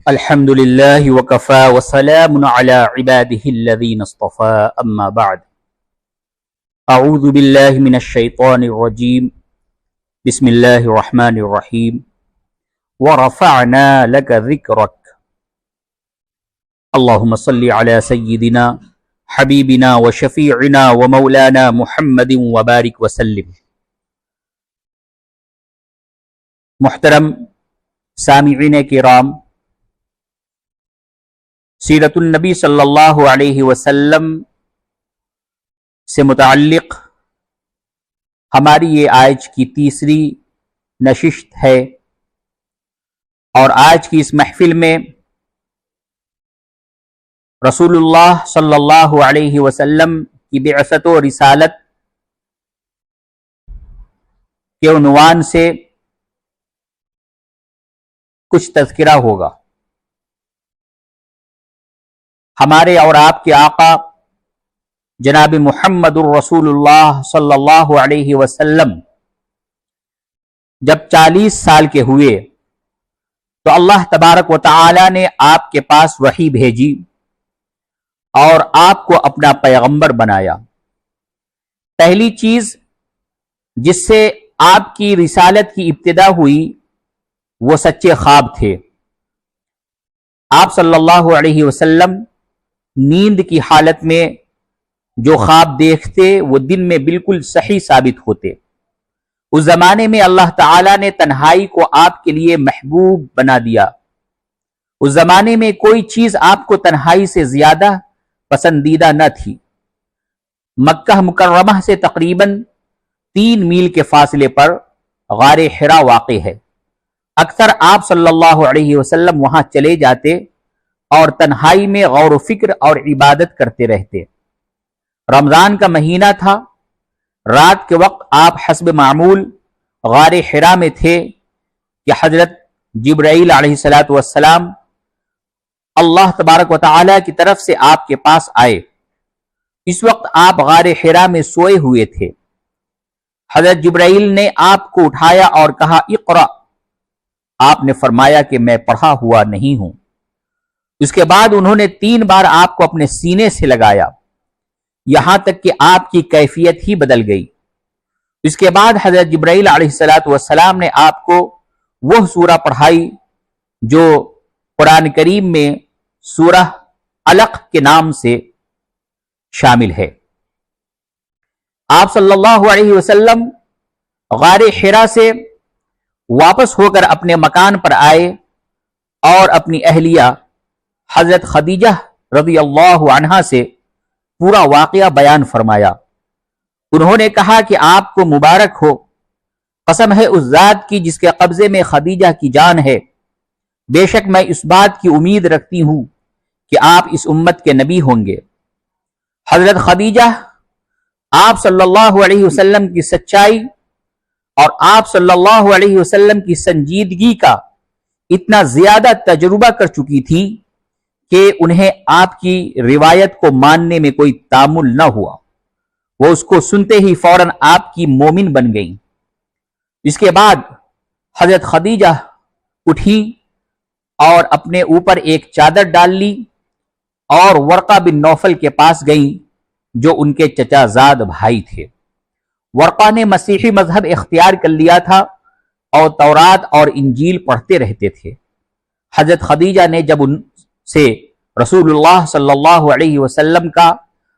الحمد لله وكفى وسلام على عباده الذين اصطفى أما بعد أعوذ بالله من الشيطان الرجيم بسم الله الرحمن الرحيم ورفعنا لك ذكرك اللهم صل على سيدنا حبيبنا وشفيعنا ومولانا محمد وبارك وسلم. محترم سامعین کرام، سیرت النبی صلی اللہ علیہ وسلم سے متعلق ہماری یہ آج کی تیسری نشست ہے، اور آج کی اس محفل میں رسول اللہ صلی اللہ علیہ وسلم کی بعثت و رسالت کے عنوان سے کچھ تذکرہ ہوگا. ہمارے اور آپ کے آقا جناب محمد الرسول اللہ صلی اللہ علیہ وسلم جب 40 سال کے ہوئے تو اللہ تبارک و تعالی نے آپ کے پاس وحی بھیجی اور آپ کو اپنا پیغمبر بنایا. پہلی چیز جس سے آپ کی رسالت کی ابتدا ہوئی وہ سچے خواب تھے. آپ صلی اللہ علیہ وسلم نیند کی حالت میں جو خواب دیکھتے وہ دن میں بالکل صحیح ثابت ہوتے. اس زمانے میں اللہ تعالیٰ نے تنہائی کو آپ کے لیے محبوب بنا دیا. اس زمانے میں کوئی چیز آپ کو تنہائی سے زیادہ پسندیدہ نہ تھی. مکہ مکرمہ سے تقریباً 3 میل کے فاصلے پر غار حرا واقع ہے. اکثر آپ صلی اللہ علیہ وسلم وہاں چلے جاتے اور تنہائی میں غور و فکر اور عبادت کرتے رہتے. رمضان کا مہینہ تھا. رات کے وقت آپ حسب معمول غار حرا میں تھے کہ حضرت جبرائیل علیہ السلام اللہ تبارک و تعالی کی طرف سے آپ کے پاس آئے. اس وقت آپ غار حرا میں سوئے ہوئے تھے. حضرت جبرائیل نے آپ کو اٹھایا اور کہا اقرأ. آپ نے فرمایا کہ میں پڑھا ہوا نہیں ہوں. اس کے بعد انہوں نے 3 بار آپ کو اپنے سینے سے لگایا، یہاں تک کہ آپ کی کیفیت ہی بدل گئی. اس کے بعد حضرت جبرائیل علیہ السلام نے آپ کو وہ سورہ پڑھائی جو قرآن کریم میں سورہ علق کے نام سے شامل ہے. آپ صلی اللہ علیہ وسلم غار حرا سے واپس ہو کر اپنے مکان پر آئے اور اپنی اہلیہ حضرت خدیجہ رضی اللہ عنہا سے پورا واقعہ بیان فرمایا. انہوں نے کہا کہ آپ کو مبارک ہو، قسم ہے اس ذات کی جس کے قبضے میں خدیجہ کی جان ہے. بے شک میں اس بات کی امید رکھتی ہوں کہ آپ اس امت کے نبی ہوں گے. حضرت خدیجہ آپ صلی اللہ علیہ وسلم کی سچائی اور آپ صلی اللہ علیہ وسلم کی سنجیدگی کا اتنا زیادہ تجربہ کر چکی تھی کہ انہیں آپ کی روایت کو ماننے میں کوئی تامل نہ ہوا. وہ اس کو سنتے ہی فوراً آپ کی مومن بن گئیں. اس کے بعد حضرت خدیجہ اٹھی اور اپنے اوپر ایک چادر ڈال لی اور ورقہ بن نوفل کے پاس گئیں جو ان کے چچا زاد بھائی تھے. ورقہ نے مسیحی مذہب اختیار کر لیا تھا اور تورات اور انجیل پڑھتے رہتے تھے. حضرت خدیجہ نے جب ان سے رسول اللہ صلی اللہ علیہ وسلم کا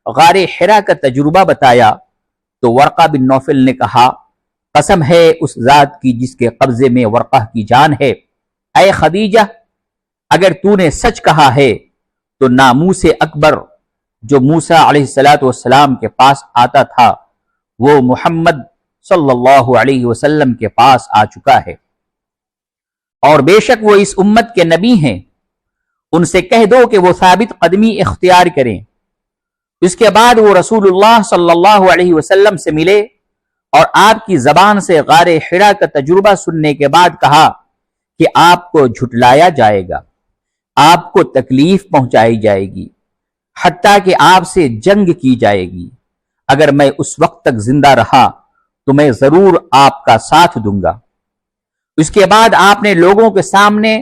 غار حرا کا تجربہ بتایا تو ورقہ بن نوفل نے کہا قسم ہے اس ذات کی جس کے قبضے میں ورقہ کی جان ہے، اے خدیجہ اگر تو نے سچ کہا ہے تو ناموس اکبر جو موسیٰ علیہ السلام کے پاس آتا تھا وہ محمد صلی اللہ علیہ وسلم کے پاس آ چکا ہے، اور بے شک وہ اس امت کے نبی ہیں. ان سے کہہ دو کہ وہ ثابت قدمی اختیار کریں. اس کے بعد وہ رسول اللہ صلی اللہ علیہ وسلم سے ملے اور آپ کی زبان سے غار حرا کا تجربہ سننے کے بعد کہا کہ آپ کو جھٹلایا جائے گا، آپ کو تکلیف پہنچائی جائے گی، حتیٰ کہ آپ سے جنگ کی جائے گی. اگر میں اس وقت تک زندہ رہا تو میں ضرور آپ کا ساتھ دوں گا. اس کے بعد آپ نے لوگوں کے سامنے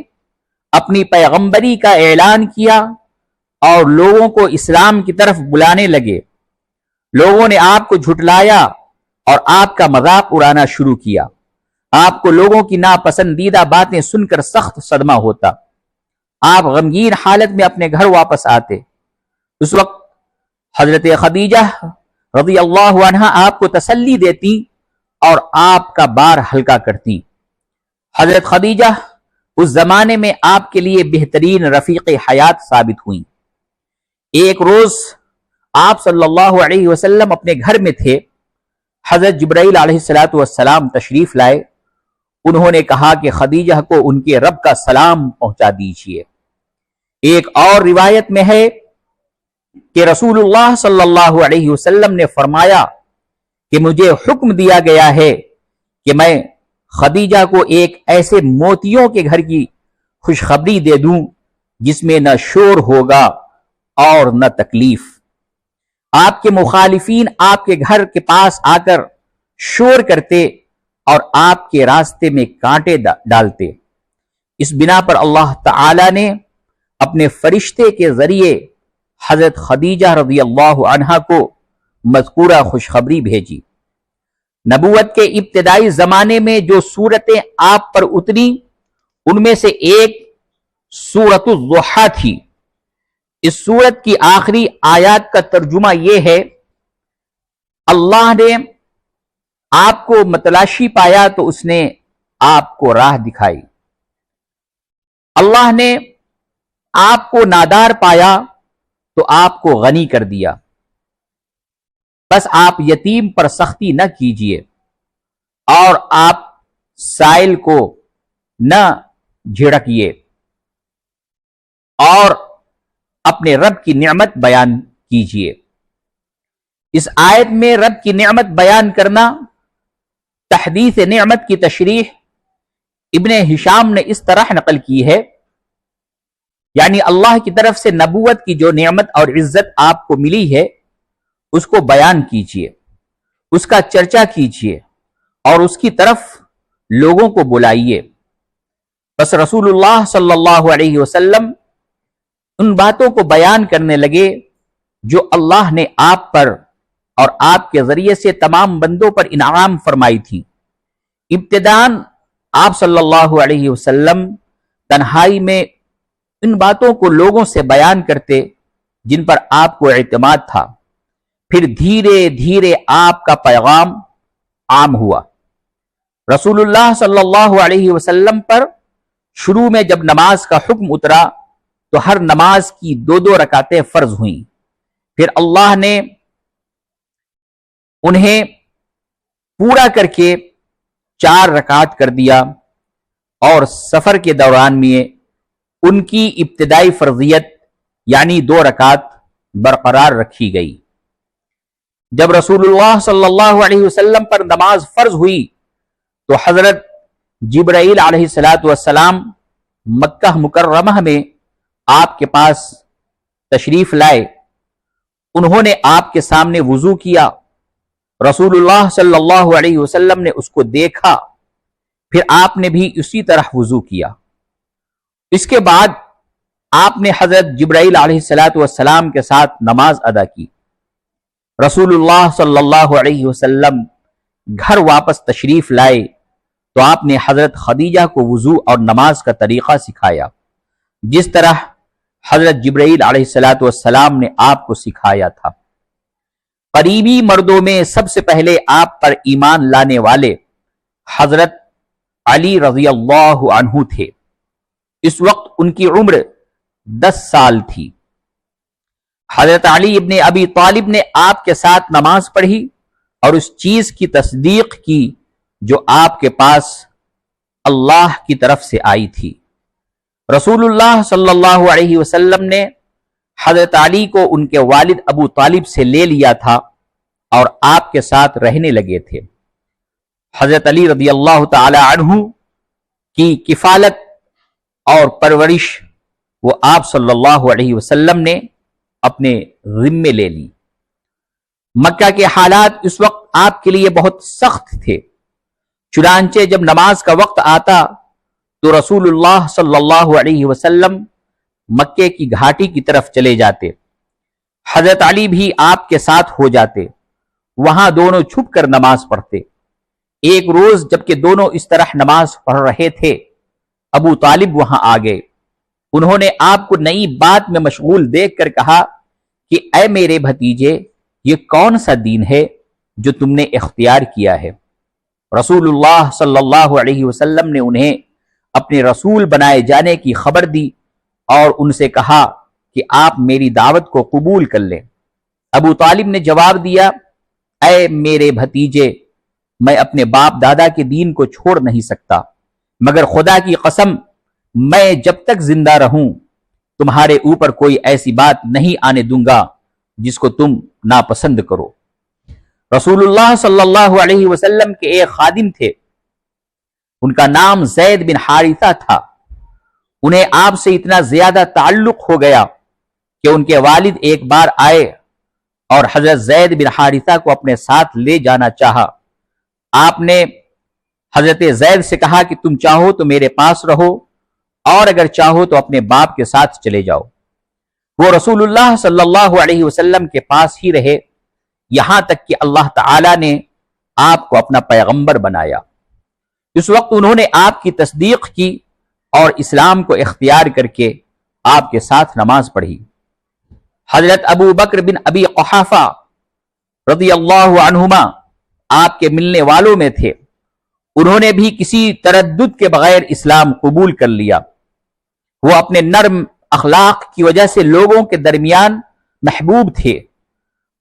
اپنی پیغمبری کا اعلان کیا اور لوگوں کو اسلام کی طرف بلانے لگے، لوگوں نے آپ کو جھٹلایا اور آپ کا مذاق اڑانا شروع کیا۔ آپ کو لوگوں کی ناپسندیدہ باتیں سن کر سخت صدمہ ہوتا۔ آپ غمگین حالت میں اپنے گھر واپس آتے۔ اس وقت حضرت خدیجہ رضی اللہ عنہا آپ کو تسلی دیتی اور آپ کا بار ہلکا کرتی۔ حضرت خدیجہ اس زمانے میں آپ کے لیے بہترین رفیق حیات ثابت ہوئیں۔ ایک روز آپ صلی اللہ علیہ وسلم اپنے گھر میں تھے، حضرت جبرائیل علیہ السلام تشریف لائے۔ انہوں نے کہا کہ خدیجہ کو ان کے رب کا سلام پہنچا دیجیے۔ ایک اور روایت میں ہے کہ رسول اللہ صلی اللہ علیہ وسلم نے فرمایا کہ مجھے حکم دیا گیا ہے کہ میں خدیجہ کو ایک ایسے موتیوں کے گھر کی خوشخبری دے دوں جس میں نہ شور ہوگا اور نہ تکلیف۔ آپ کے مخالفین آپ کے گھر کے پاس آ کر شور کرتے اور آپ کے راستے میں کانٹے ڈالتے۔ اس بنا پر اللہ تعالی نے اپنے فرشتے کے ذریعے حضرت خدیجہ رضی اللہ عنہا کو مذکورہ خوشخبری بھیجی۔ نبوت کے ابتدائی زمانے میں جو سورتیں آپ پر اتری ان میں سے ایک سورۃ الضحیٰ تھی۔ اس سورت کی آخری آیات کا ترجمہ یہ ہے، اللہ نے آپ کو متلاشی پایا تو اس نے آپ کو راہ دکھائی، اللہ نے آپ کو نادار پایا تو آپ کو غنی کر دیا، بس آپ یتیم پر سختی نہ کیجیے اور آپ سائل کو نہ جھڑکیے اور اپنے رب کی نعمت بیان کیجیے۔ اس آیت میں رب کی نعمت بیان کرنا، تحدیث نعمت کی تشریح ابن ہشام نے اس طرح نقل کی ہے، یعنی اللہ کی طرف سے نبوت کی جو نعمت اور عزت آپ کو ملی ہے اس کو بیان کیجیے، اس کا چرچا کیجیے اور اس کی طرف لوگوں کو بلائیے۔ بس رسول اللہ صلی اللہ علیہ وسلم ان باتوں کو بیان کرنے لگے جو اللہ نے آپ پر اور آپ کے ذریعے سے تمام بندوں پر انعام فرمائی تھی۔ ابتداً آپ صلی اللہ علیہ وسلم تنہائی میں ان باتوں کو لوگوں سے بیان کرتے جن پر آپ کو اعتماد تھا، پھر دھیرے دھیرے آپ کا پیغام عام ہوا۔ رسول اللہ صلی اللہ علیہ وسلم پر شروع میں جب نماز کا حکم اترا تو ہر نماز کی 2 رکعتیں فرض ہوئیں، پھر اللہ نے انہیں پورا کر کے 4 رکعت کر دیا اور سفر کے دوران میں ان کی ابتدائی فرضیت یعنی 2 رکعت برقرار رکھی گئی۔ جب رسول اللہ صلی اللہ علیہ وسلم پر نماز فرض ہوئی تو حضرت جبرائیل علیہ السلام مکہ مکرمہ میں آپ کے پاس تشریف لائے۔ انہوں نے آپ کے سامنے وضو کیا، رسول اللہ صلی اللہ علیہ وسلم نے اس کو دیکھا، پھر آپ نے بھی اسی طرح وضو کیا۔ اس کے بعد آپ نے حضرت جبرائیل علیہ السلام کے ساتھ نماز ادا کی۔ رسول اللہ صلی اللہ علیہ وسلم گھر واپس تشریف لائے تو آپ نے حضرت خدیجہ کو وضو اور نماز کا طریقہ سکھایا، جس طرح حضرت جبرائیل علیہ السلام نے آپ کو سکھایا تھا۔ قریبی مردوں میں سب سے پہلے آپ پر ایمان لانے والے حضرت علی رضی اللہ عنہ تھے۔ اس وقت ان کی عمر 10 سال تھی۔ حضرت علی ابن ابی طالب نے آپ کے ساتھ نماز پڑھی اور اس چیز کی تصدیق کی جو آپ کے پاس اللہ کی طرف سے آئی تھی۔ رسول اللہ صلی اللہ علیہ وسلم نے حضرت علی کو ان کے والد ابو طالب سے لے لیا تھا اور آپ کے ساتھ رہنے لگے تھے۔ حضرت علی رضی اللہ تعالی عنہ کی کفالت اور پرورش وہ آپ صلی اللہ علیہ وسلم نے اپنے ذمے لے لی۔ مکہ کے حالات اس وقت آپ کے لیے بہت سخت تھے، چنانچہ جب نماز کا وقت آتا تو رسول اللہ صلی اللہ علیہ وسلم مکے کی گھاٹی کی طرف چلے جاتے، حضرت علی بھی آپ کے ساتھ ہو جاتے، وہاں دونوں چھپ کر نماز پڑھتے۔ ایک روز جبکہ دونوں اس طرح نماز پڑھ رہے تھے، ابو طالب وہاں آ گئے۔ انہوں نے آپ کو نئی بات میں مشغول دیکھ کر کہا کہ اے میرے بھتیجے، یہ کون سا دین ہے جو تم نے اختیار کیا ہے؟ رسول اللہ صلی اللہ علیہ وسلم نے انہیں اپنے رسول بنائے جانے کی خبر دی اور ان سے کہا کہ آپ میری دعوت کو قبول کر لیں۔ ابو طالب نے جواب دیا، اے میرے بھتیجے، میں اپنے باپ دادا کے دین کو چھوڑ نہیں سکتا، مگر خدا کی قسم میں جب تک زندہ رہوں تمہارے اوپر کوئی ایسی بات نہیں آنے دوں گا جس کو تم ناپسند کرو۔ رسول اللہ صلی اللہ علیہ وسلم کے ایک خادم تھے، ان کا نام زید بن حارثہ تھا۔ انہیں آپ سے اتنا زیادہ تعلق ہو گیا کہ ان کے والد ایک بار آئے اور حضرت زید بن حارثہ کو اپنے ساتھ لے جانا چاہا۔ آپ نے حضرت زید سے کہا کہ تم چاہو تو میرے پاس رہو اور اگر چاہو تو اپنے باپ کے ساتھ چلے جاؤ۔ وہ رسول اللہ صلی اللہ علیہ وسلم کے پاس ہی رہے یہاں تک کہ اللہ تعالی نے آپ کو اپنا پیغمبر بنایا۔ اس وقت انہوں نے آپ کی تصدیق کی اور اسلام کو اختیار کر کے آپ کے ساتھ نماز پڑھی۔ حضرت ابو بکر بن ابی قحافہ رضی اللہ عنہما آپ کے ملنے والوں میں تھے۔ انہوں نے بھی کسی تردد کے بغیر اسلام قبول کر لیا۔ وہ اپنے نرم اخلاق کی وجہ سے لوگوں کے درمیان محبوب تھے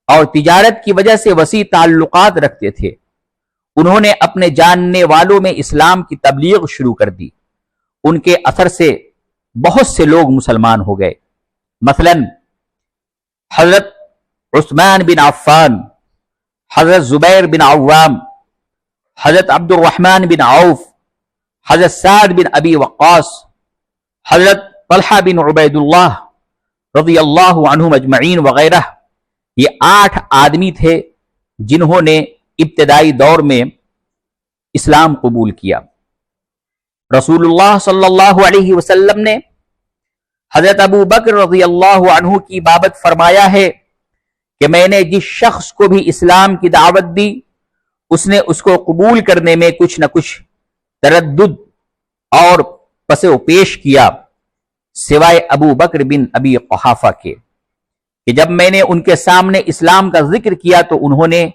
اور تجارت کی وجہ سے وسیع تعلقات رکھتے تھے۔ انہوں نے اپنے جاننے والوں میں اسلام کی تبلیغ شروع کر دی۔ ان کے اثر سے بہت سے لوگ مسلمان ہو گئے، مثلا حضرت عثمان بن عفان، حضرت زبیر بن عوام، حضرت عبد الرحمن بن عوف، حضرت سعد بن ابی وقاص، حضرت طلحہ بن عبید اللہ رضی اللہ عنہم اجمعین وغیرہ۔ یہ 8 آدمی تھے جنہوں نے ابتدائی دور میں اسلام قبول کیا۔ رسول اللہ صلی اللہ علیہ وسلم نے حضرت ابو بکر رضی اللہ عنہ کی بابت فرمایا ہے کہ میں نے جس شخص کو بھی اسلام کی دعوت دی اس نے اس کو قبول کرنے میں کچھ نہ کچھ تردد اور پس و پیش کیا، سوائے ابو بکر بن ابی قحافہ کے، کہ جب میں نے ان کے سامنے اسلام کا ذکر کیا تو انہوں نے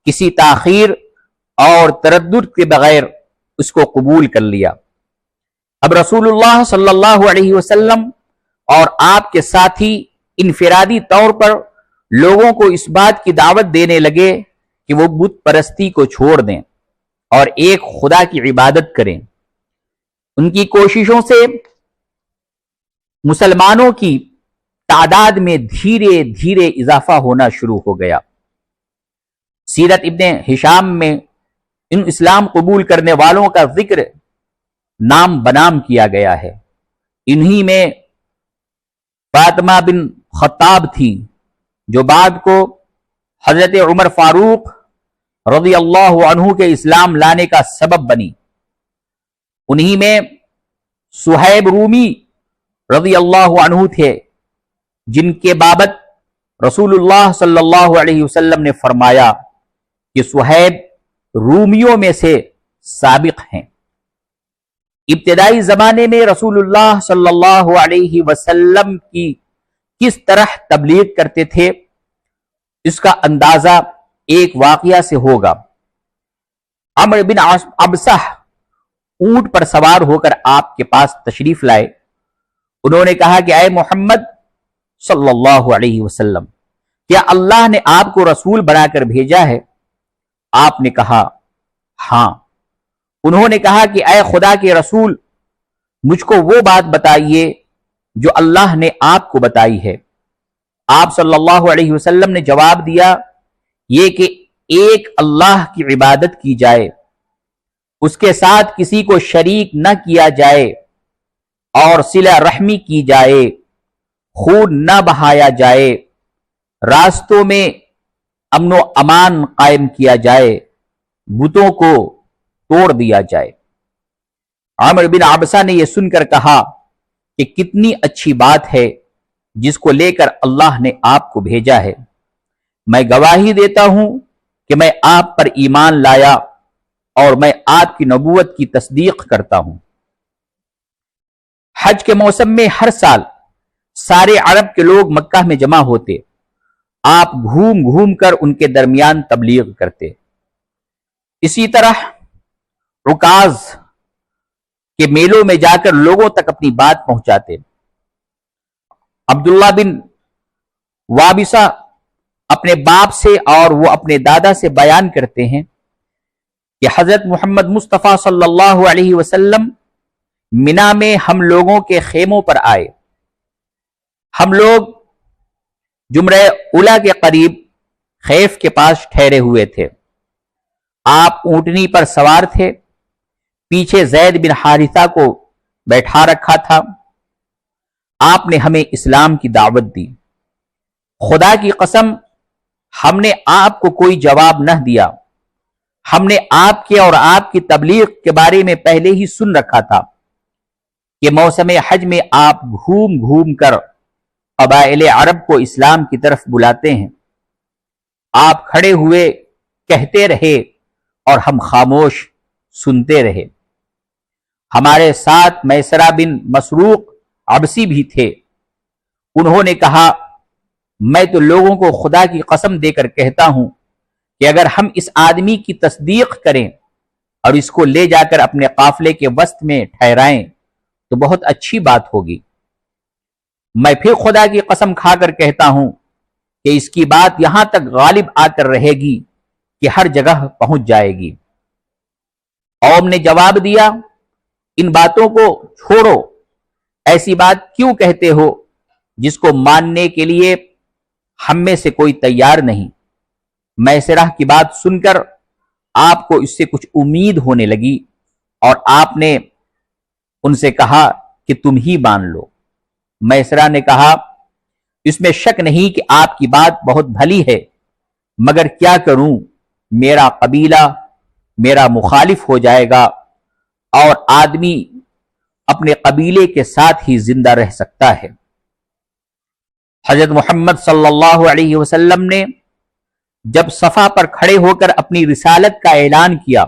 کسی تاخیر اور تردد کے بغیر اس کو قبول کر لیا۔ اب رسول اللہ صلی اللہ علیہ وسلم اور آپ کے ساتھی انفرادی طور پر لوگوں کو اس بات کی دعوت دینے لگے کہ وہ بت پرستی کو چھوڑ دیں اور ایک خدا کی عبادت کریں۔ ان کی کوششوں سے مسلمانوں کی تعداد میں دھیرے دھیرے اضافہ ہونا شروع ہو گیا۔ سیرت ابن ہشام میں ان اسلام قبول کرنے والوں کا ذکر نام بنام کیا گیا ہے۔ انہی میں فاطمہ بن خطاب تھی جو بعد کو حضرت عمر فاروق رضی اللہ عنہ کے اسلام لانے کا سبب بنی۔ انہی میں صہیب رومی رضی اللہ عنہ تھے جن کے بابت رسول اللہ صلی اللہ علیہ وسلم نے فرمایا کہ صہیب رومیوں میں سے سابق ہیں۔ ابتدائی زمانے میں رسول اللہ صلی اللہ علیہ وسلم کی کس طرح تبلیغ کرتے تھے اس کا اندازہ ایک واقعہ سے ہوگا۔ عمرو بن عبسہ اونٹ پر سوار ہو کر آپ کے پاس تشریف لائے۔ انہوں نے کہا کہ اے محمد صلی اللہ علیہ وسلم، کیا اللہ نے آپ کو رسول بنا کر بھیجا ہے؟ آپ نے کہا ہاں۔ انہوں نے کہا کہ اے خدا کے رسول، مجھ کو وہ بات بتائیے جو اللہ نے آپ کو بتائی ہے۔ آپ صلی اللہ علیہ وسلم نے جواب دیا، یہ کہ ایک اللہ کی عبادت کی جائے، اس کے ساتھ کسی کو شریک نہ کیا جائے اور صلہ رحمی کی جائے، خون نہ بہایا جائے، راستوں میں امن و امان قائم کیا جائے، بتوں کو توڑ دیا جائے۔ عامر بن عبسہ نے یہ سن کر کہا کہ کتنی اچھی بات ہے جس کو لے کر اللہ نے آپ کو بھیجا ہے، میں گواہی دیتا ہوں کہ میں آپ پر ایمان لایا اور میں آپ کی نبوت کی تصدیق کرتا ہوں۔ حج کے موسم میں ہر سال سارے عرب کے لوگ مکہ میں جمع ہوتے، آپ گھوم گھوم کر ان کے درمیان تبلیغ کرتے۔ اسی طرح عکاظ کے میلوں میں جا کر لوگوں تک اپنی بات پہنچاتے۔ عبداللہ بن وابسہ اپنے باپ سے اور وہ اپنے دادا سے بیان کرتے ہیں کہ حضرت محمد مصطفیٰ صلی اللہ علیہ وسلم منا میں ہم لوگوں کے خیموں پر آئے۔ ہم لوگ جمرہ اولا کے قریب خیف کے پاس ٹھہرے ہوئے تھے۔ آپ اونٹنی پر سوار تھے، پیچھے زید بن حارثہ کو بیٹھا رکھا تھا۔ آپ نے ہمیں اسلام کی دعوت دی۔ خدا کی قسم ہم نے آپ کو کوئی جواب نہ دیا، ہم نے آپ کے اور آپ کی تبلیغ کے بارے میں پہلے ہی سن رکھا تھا کہ موسم حج میں آپ گھوم گھوم کر قبائل عرب کو اسلام کی طرف بلاتے ہیں۔ آپ کھڑے ہوئے کہتے رہے اور ہم خاموش سنتے رہے۔ ہمارے ساتھ میسرہ بن مسروق عبسی بھی تھے۔ انہوں نے کہا، میں تو لوگوں کو خدا کی قسم دے کر کہتا ہوں کہ اگر ہم اس آدمی کی تصدیق کریں اور اس کو لے جا کر اپنے قافلے کے وسط میں ٹھہرائیں تو بہت اچھی بات ہوگی۔ میں پھر خدا کی قسم کھا کر کہتا ہوں کہ اس کی بات یہاں تک غالب آ کر رہے گی کہ ہر جگہ پہنچ جائے گی۔ قوم نے جواب دیا، ان باتوں کو چھوڑو، ایسی بات کیوں کہتے ہو جس کو ماننے کے لیے ہم میں سے کوئی تیار نہیں؟ میسرہ کی بات سن کر آپ کو اس سے کچھ امید ہونے لگی اور آپ نے ان سے کہا کہ تم ہی مان لو۔ میسرہ نے کہا، اس میں شک نہیں کہ آپ کی بات بہت بھلی ہے، مگر کیا کروں، میرا قبیلہ میرا مخالف ہو جائے گا اور آدمی اپنے قبیلے کے ساتھ ہی زندہ رہ سکتا ہے۔ حضرت محمد صلی اللہ علیہ وسلم نے جب صفا پر کھڑے ہو کر اپنی رسالت کا اعلان کیا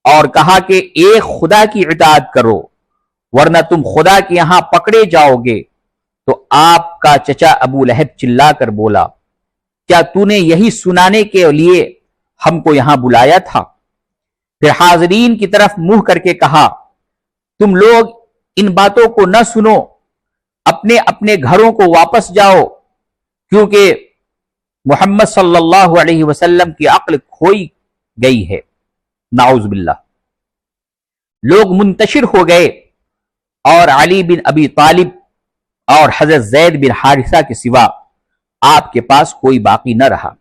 اور کہا کہ ایک خدا کی اطاعت کرو ورنہ تم خدا کے یہاں پکڑے جاؤ گے، تو آپ کا چچا ابو لہب چلا کر بولا، کیا تو نے یہی سنانے کے لیے ہم کو یہاں بلایا تھا؟ پھر حاضرین کی طرف منہ کر کے کہا، تم لوگ ان باتوں کو نہ سنو، اپنے اپنے گھروں کو واپس جاؤ، کیونکہ محمد صلی اللہ علیہ وسلم کی عقل کھوئی گئی ہے۔ نعوذ باللہ۔ لوگ منتشر ہو گئے اور علی بن ابی طالب اور حضرت زید بن حارثہ کے سوا آپ کے پاس کوئی باقی نہ رہا۔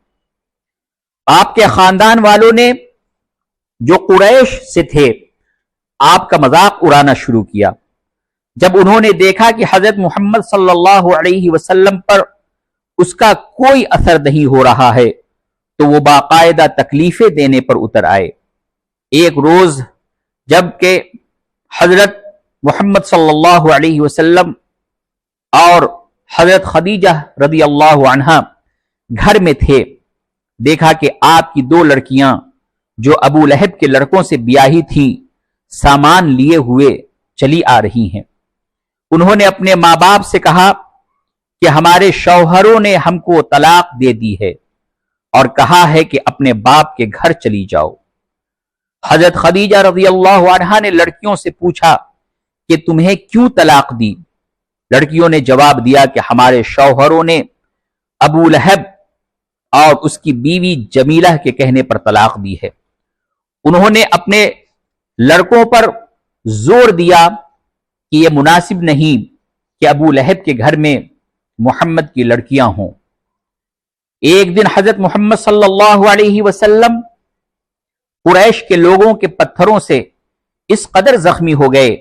آپ کے خاندان والوں نے جو قریش سے تھے آپ کا مذاق اڑانا شروع کیا۔ جب انہوں نے دیکھا کہ حضرت محمد صلی اللہ علیہ وسلم پر اس کا کوئی اثر نہیں ہو رہا ہے تو وہ باقاعدہ تکلیفیں دینے پر اتر آئے۔ ایک روز جب کہ حضرت محمد صلی اللہ علیہ وسلم اور حضرت خدیجہ رضی اللہ عنہا گھر میں تھے، دیکھا کہ آپ کی دو لڑکیاں جو ابو لہب کے لڑکوں سے بیاہی تھیں سامان لیے ہوئے چلی آ رہی ہیں۔ انہوں نے اپنے ماں باپ سے کہا کہ ہمارے شوہروں نے ہم کو طلاق دے دی ہے اور کہا ہے کہ اپنے باپ کے گھر چلی جاؤ۔ حضرت خدیجہ رضی اللہ عنہا نے لڑکیوں سے پوچھا کہ تمہیں کیوں طلاق دی؟ لڑکیوں نے جواب دیا کہ ہمارے شوہروں نے ابو لہب اور اس کی بیوی جمیلہ کے کہنے پر طلاق دی ہے۔ انہوں نے اپنے لڑکوں پر زور دیا کہ یہ مناسب نہیں کہ ابو لہب کے گھر میں محمد کی لڑکیاں ہوں۔ ایک دن حضرت محمد صلی اللہ علیہ وسلم قریش کے لوگوں کے پتھروں سے اس قدر زخمی ہو گئے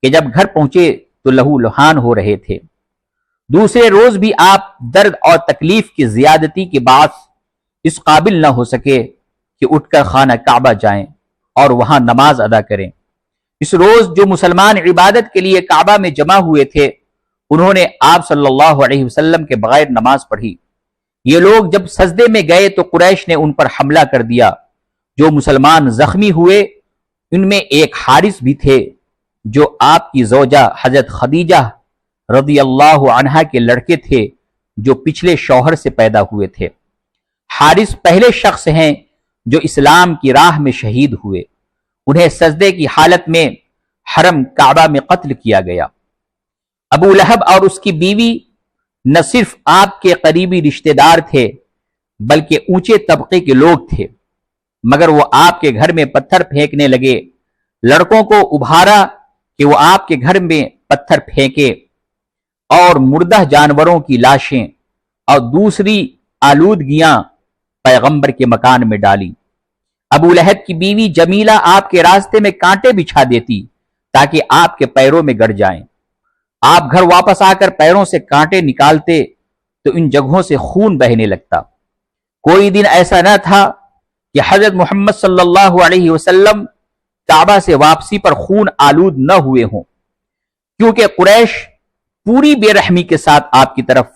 کہ جب گھر پہنچے تو لہو لہان ہو رہے تھے۔ دوسرے روز بھی آپ درد اور تکلیف کی زیادتی کے باعث اس قابل نہ ہو سکے کہ اٹھ کر خانہ کعبہ جائیں اور وہاں نماز ادا کریں۔ اس روز جو مسلمان عبادت کے لیے کعبہ میں جمع ہوئے تھے انہوں نے آپ صلی اللہ علیہ وسلم کے بغیر نماز پڑھی۔ یہ لوگ جب سجدے میں گئے تو قریش نے ان پر حملہ کر دیا۔ جو مسلمان زخمی ہوئے ان میں ایک حارث بھی تھے جو آپ کی زوجہ حضرت خدیجہ رضی اللہ عنہا کے لڑکے تھے جو پچھلے شوہر سے پیدا ہوئے تھے۔ حارث پہلے شخص ہیں جو اسلام کی راہ میں شہید ہوئے۔ انہیں سجدے کی حالت میں حرم کعبہ میں قتل کیا گیا۔ ابو لہب اور اس کی بیوی نہ صرف آپ کے قریبی رشتہ دار تھے بلکہ اونچے طبقے کے لوگ تھے، مگر وہ آپ کے گھر میں پتھر پھینکنے لگے۔ لڑکوں کو ابھارا کہ وہ آپ کے گھر میں پتھر پھینکے اور مردہ جانوروں کی لاشیں اور دوسری آلودگیاں پیغمبر کے مکان میں ڈالی۔ ابو لہب کی بیوی جمیلہ آپ کے راستے میں کانٹے بچھا دیتی تاکہ آپ کے پیروں میں گڑ جائیں۔ آپ گھر واپس آ کر پیروں سے کانٹے نکالتے تو ان جگہوں سے خون بہنے لگتا۔ کوئی دن ایسا نہ تھا کہ حضرت محمد صلی اللہ علیہ وسلم کعبہ سے واپسی پر خون آلود نہ ہوئے ہوں، کیونکہ قریش پوری بے رحمی کے ساتھ آپ کی طرف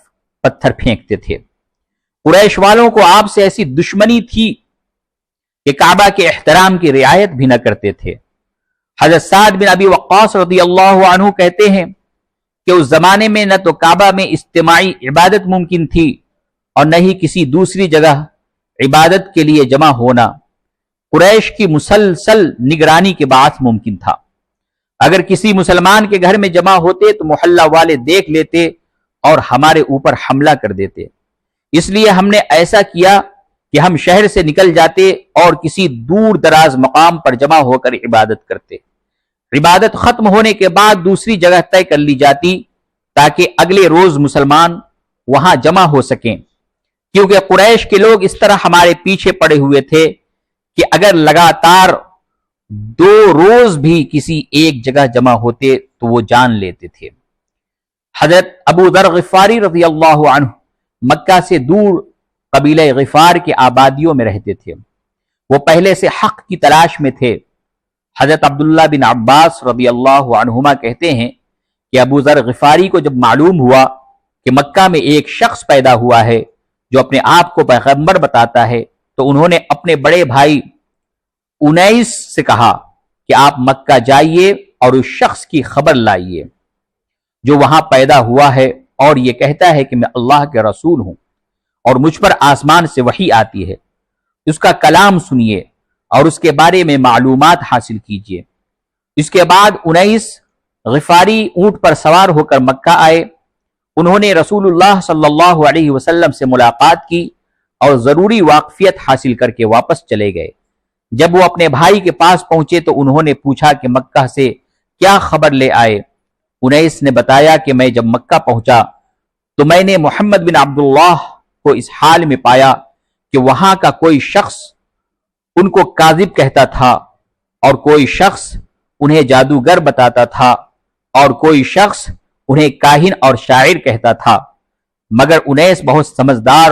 پتھر پھینکتے تھے۔ قریش والوں کو آپ سے ایسی دشمنی تھی کہ کعبہ کے احترام کی رعایت بھی نہ کرتے تھے۔ حضرت سعد بن ابی وقاص رضی اللہ عنہ کہتے ہیں کہ اس زمانے میں نہ تو کعبہ میں اجتماعی عبادت ممکن تھی اور نہ ہی کسی دوسری جگہ عبادت کے لیے جمع ہونا۔ قریش کی مسلسل نگرانی کے باعث ممکن تھا۔ اگر کسی مسلمان کے گھر میں جمع ہوتے تو محلہ والے دیکھ لیتے اور ہمارے اوپر حملہ کر دیتے۔ اس لیے ہم نے ایسا کیا کہ ہم شہر سے نکل جاتے اور کسی دور دراز مقام پر جمع ہو کر عبادت کرتے۔ عبادت ختم ہونے کے بعد دوسری جگہ طے کر لی جاتی تاکہ اگلے روز مسلمان وہاں جمع ہو سکیں، کیونکہ قریش کے لوگ اس طرح ہمارے پیچھے پڑے ہوئے تھے کہ اگر لگاتار 2 روز بھی کسی ایک جگہ جمع ہوتے تو وہ جان لیتے تھے۔ حضرت ابو ذر غفاری رضی اللہ عنہ مکہ سے دور قبیلہ غفار کے آبادیوں میں رہتے تھے۔ وہ پہلے سے حق کی تلاش میں تھے۔ حضرت عبداللہ بن عباس رضی اللہ عنہما کہتے ہیں کہ ابو ذر غفاری کو جب معلوم ہوا کہ مکہ میں ایک شخص پیدا ہوا ہے جو اپنے آپ کو پیغمبر بتاتا ہے تو انہوں نے اپنے بڑے بھائی انیس سے کہا کہ آپ مکہ جائیے اور اس شخص کی خبر لائیے جو وہاں پیدا ہوا ہے اور یہ کہتا ہے کہ میں اللہ کے رسول ہوں اور مجھ پر آسمان سے وحی آتی ہے۔ اس کا کلام سنیے اور اس کے بارے میں معلومات حاصل کیجیے۔ اس کے بعد انیس غفاری اونٹ پر سوار ہو کر مکہ آئے۔ انہوں نے رسول اللہ صلی اللہ علیہ وسلم سے ملاقات کی اور ضروری واقفیت حاصل کر کے واپس چلے گئے۔ جب وہ اپنے بھائی کے پاس پہنچے تو انہوں نے پوچھا کہ مکہ سے کیا خبر لے آئے؟ انیس نے بتایا کہ میں جب مکہ پہنچا تو میں نے محمد بن عبداللہ کو اس حال میں پایا کہ وہاں کا کوئی شخص ان کو کاذب کہتا تھا اور کوئی شخص انہیں جادوگر بتاتا تھا اور کوئی شخص انہیں کاہن اور شاعر کہتا تھا، مگر انیس بہت سمجھدار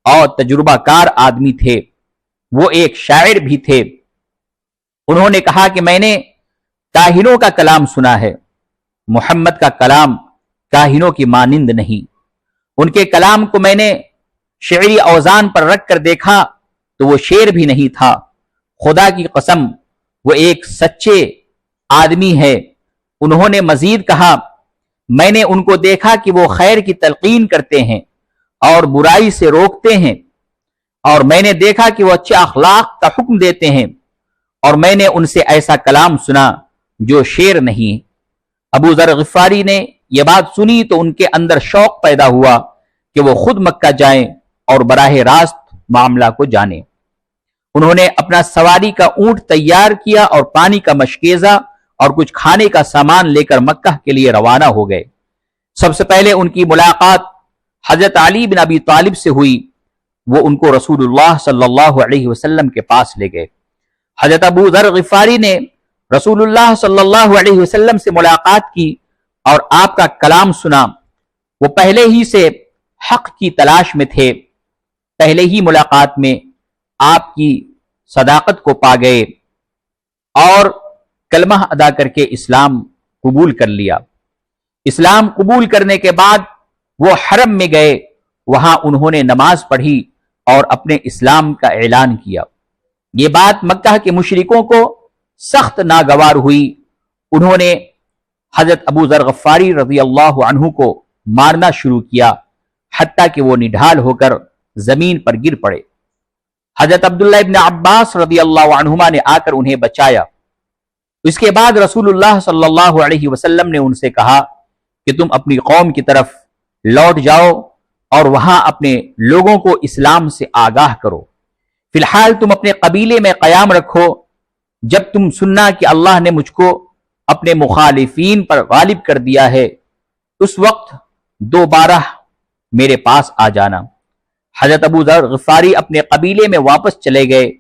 اور تجربہ کار آدمی تھے۔ وہ ایک شاعر بھی تھے۔ انہوں نے کہا کہ میں نے کاہنوں کا کلام سنا ہے، محمد کا کلام کاہنوں کی مانند نہیں۔ ان کے کلام کو میں نے شعری اوزان پر رکھ کر دیکھا تو وہ شعر بھی نہیں تھا۔ خدا کی قسم وہ ایک سچے آدمی ہے۔ انہوں نے مزید کہا میں نے ان کو دیکھا کہ وہ خیر کی تلقین کرتے ہیں اور برائی سے روکتے ہیں، اور میں نے دیکھا کہ وہ اچھے اخلاق کا حکم دیتے ہیں، اور میں نے ان سے ایسا کلام سنا جو شعر نہیں۔ ابو ذر غفاری نے یہ بات سنی تو ان کے اندر شوق پیدا ہوا کہ وہ خود مکہ جائیں اور براہ راست معاملہ کو جانیں۔ انہوں نے اپنا سواری کا اونٹ تیار کیا اور پانی کا مشکیزہ اور کچھ کھانے کا سامان لے کر مکہ کے لیے روانہ ہو گئے۔ سب سے پہلے ان کی ملاقات حضرت علی بن ابی طالب سے ہوئی۔ وہ ان کو رسول اللہ صلی اللہ علیہ وسلم کے پاس لے گئے۔ حضرت ابو ذر غفاری نے رسول اللہ صلی اللہ علیہ وسلم سے ملاقات کی اور آپ کا کلام سنا۔ وہ پہلے ہی سے حق کی تلاش میں تھے، پہلے ہی ملاقات میں آپ کی صداقت کو پا گئے اور کلمہ ادا کر کے اسلام قبول کر لیا۔ اسلام قبول کرنے کے بعد وہ حرم میں گئے، وہاں انہوں نے نماز پڑھی اور اپنے اسلام کا اعلان کیا۔ یہ بات مکہ کے مشرکوں کو سخت ناگوار ہوئی، انہوں نے حضرت ابو ذر غفاری رضی اللہ عنہ کو مارنا شروع کیا، حتیٰ کہ وہ نڈھال ہو کر زمین پر گر پڑے۔ حضرت عبداللہ ابن عباس رضی اللہ عنہما نے آ کر انہیں بچایا۔ اس کے بعد رسول اللہ صلی اللہ علیہ وسلم نے ان سے کہا کہ تم اپنی قوم کی طرف لوٹ جاؤ اور وہاں اپنے لوگوں کو اسلام سے آگاہ کرو۔ فی الحال تم اپنے قبیلے میں قیام رکھو، جب تم سننا کہ اللہ نے مجھ کو اپنے مخالفین پر غالب کر دیا ہے، اس وقت دوبارہ میرے پاس آ جانا۔ حضرت ابو ذر غفاری اپنے قبیلے میں واپس چلے گئے،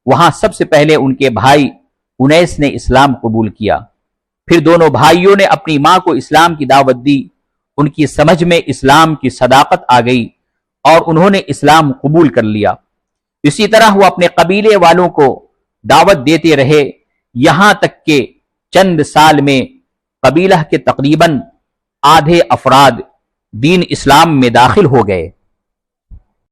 وہاں سب سے پہلے ان کے بھائی انیس نے اسلام قبول کیا، پھر دونوں بھائیوں نے اپنی ماں کو اسلام کی دعوت دی، ان کی سمجھ میں اسلام کی صداقت آ گئی اور انہوں نے اسلام قبول کر لیا۔ اسی طرح وہ اپنے قبیلے والوں کو دعوت دیتے رہے، یہاں تک کہ چند سال میں قبیلہ کے تقریباً آدھے افراد دین اسلام میں داخل ہو گئے۔